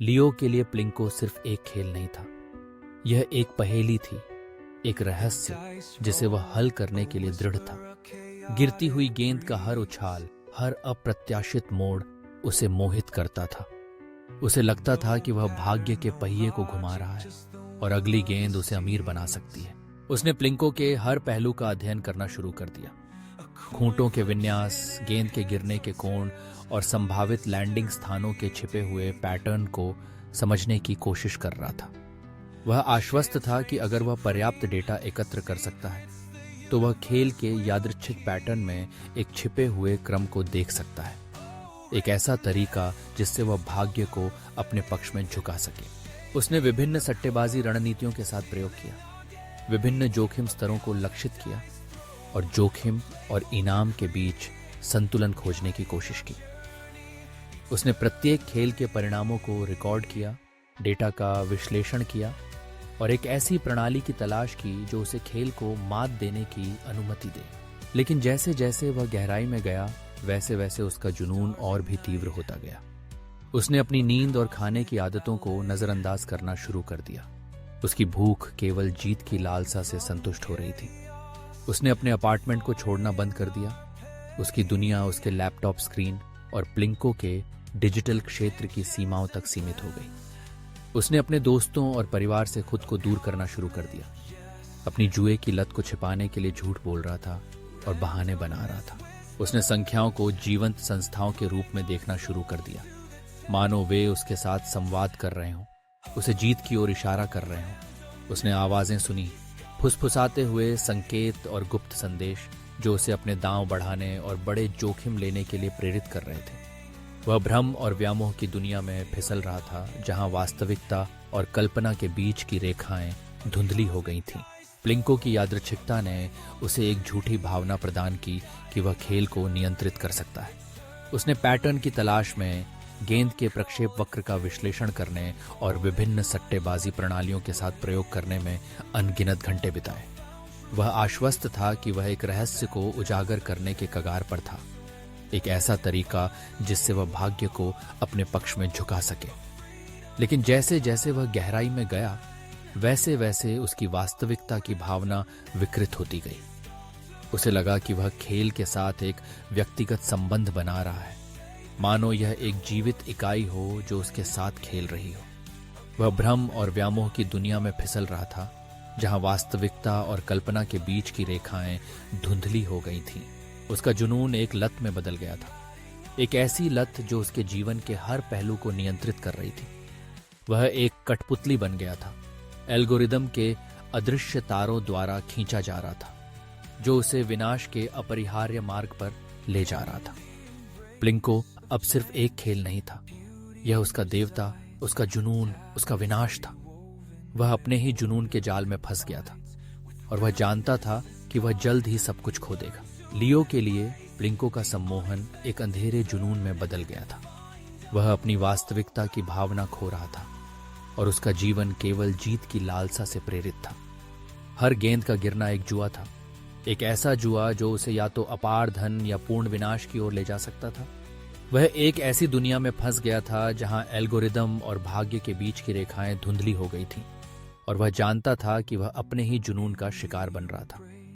लियो के लिए प्लिंको सिर्फ एक खेल नहीं था, यह एक पहेली थी, एक रहस्य जिसे वह हल करने के लिए दृढ़ था। गिरती हुई गेंद का हर उछाल, हर अप्रत्याशित मोड़ उसे मोहित करता था। उसे लगता था कि वह भाग्य के पहिए को घुमा रहा है और अगली गेंद उसे अमीर बना सकती है। उसने प्लिंको के हर पहलू का अध्ययन करना शुरू कर दिया। खूंटों के विन्यास, गेंद के गिरने के कोण और संभावित लैंडिंग स्थानों के छिपे हुए पैटर्न को समझने की कोशिश कर रहा था। वह आश्वस्त था कि अगर वह पर्याप्त डेटा एकत्र कर सकता है तो वह खेल के यादृच्छिक पैटर्न में एक छिपे हुए क्रम को देख सकता है, एक ऐसा तरीका जिससे वह भाग्य को अपने पक्ष में झुका सके। उसने विभिन्न सट्टेबाजी रणनीतियों के साथ प्रयोग किया, विभिन्न जोखिम स्तरों को लक्षित किया और जोखिम और इनाम के बीच संतुलन खोजने की कोशिश की। उसने प्रत्येक खेल के परिणामों को रिकॉर्ड किया, डेटा का विश्लेषण किया और एक ऐसी प्रणाली की तलाश की जो उसे खेल को मात देने की अनुमति दे। लेकिन जैसे जैसे वह गहराई में गया, वैसे वैसे उसका जुनून और भी तीव्र होता गया। उसने अपनी नींद और खाने की आदतों को नजरअंदाज करना शुरू कर दिया। उसकी भूख केवल जीत की लालसा से संतुष्ट हो रही थी। उसने अपने अपार्टमेंट को छोड़ना बंद कर दिया। उसकी दुनिया उसके लैपटॉप स्क्रीन और प्लिंको के डिजिटल क्षेत्र की सीमाओं तक सीमित हो गई। उसने अपने दोस्तों और परिवार से खुद को दूर करना शुरू कर दिया। अपनी जुए की लत को छिपाने के लिए झूठ बोल रहा था और बहाने बना रहा था। उसने संख्याओं को जीवंत संस्थाओं के रूप में देखना शुरू कर दिया, मानो वे उसके साथ संवाद कर रहे हों, उसे जीत की ओर इशारा कर रहे हों। उसने आवाजें सुनी, फुसफुसाते हुए संकेत और गुप्त संदेश जो उसे अपने दांव बढ़ाने और बड़े जोखिम लेने के लिए प्रेरित कर रहे थे। वह भ्रम और व्यामोह की दुनिया में फिसल रहा था, जहां वास्तविकता और कल्पना के बीच की रेखाएं धुंधली हो गई थीं। प्लिंको की यादृच्छिकता ने उसे एक झूठी भावना प्रदान की कि वह खेल को नियंत्रित कर सकता है। उसने पैटर्न की तलाश में गेंद के प्रक्षेप वक्र का विश्लेषण करने और विभिन्न सट्टेबाजी प्रणालियों के साथ प्रयोग करने में अनगिनत घंटे बिताए। वह आश्वस्त था कि वह एक रहस्य को उजागर करने के कगार पर था, एक ऐसा तरीका जिससे वह भाग्य को अपने पक्ष में झुका सके। लेकिन जैसे जैसे वह गहराई में गया, वैसे वैसे उसकी वास्तविकता की भावना विकृत होती गई। उसे लगा कि वह खेल के साथ एक व्यक्तिगत संबंध बना रहा है, मानो यह एक जीवित इकाई हो जो उसके साथ खेल रही हो। वह भ्रम और व्यामोह की दुनिया में फिसल रहा था, जहां वास्तविकता और कल्पना के बीच की रेखाएं धुंधली हो गई थीं। उसका जुनून एक लत में बदल गया था, एक ऐसी लत जो उसके जीवन के हर पहलू को नियंत्रित कर रही थी। वह एक कठपुतली बन गया था, एल्गोरिदम के अदृश्य तारों द्वारा खींचा जा रहा था, जो उसे विनाश के अपरिहार्य मार्ग पर ले जा रहा था। प्लिंको अब सिर्फ एक खेल नहीं था, यह उसका देवता, उसका जुनून, उसका विनाश था। वह अपने ही जुनून के जाल में फंस गया था और वह जानता था कि वह जल्द ही सब कुछ खो देगा। लियो के लिए प्लिंको का सम्मोहन एक अंधेरे जुनून में बदल गया था। वह अपनी वास्तविकता की भावना खो रहा था और उसका जीवन केवल जीत की लालसा से प्रेरित था। हर गेंद का गिरना एक जुआ था, एक ऐसा जुआ जो उसे या तो अपार धन या पूर्ण विनाश की ओर ले जा सकता था। वह एक ऐसी दुनिया में फंस गया था जहां एल्गोरिदम और भाग्य के बीच की रेखाएं धुंधली हो गई थीं और वह जानता था कि वह अपने ही जुनून का शिकार बन रहा था।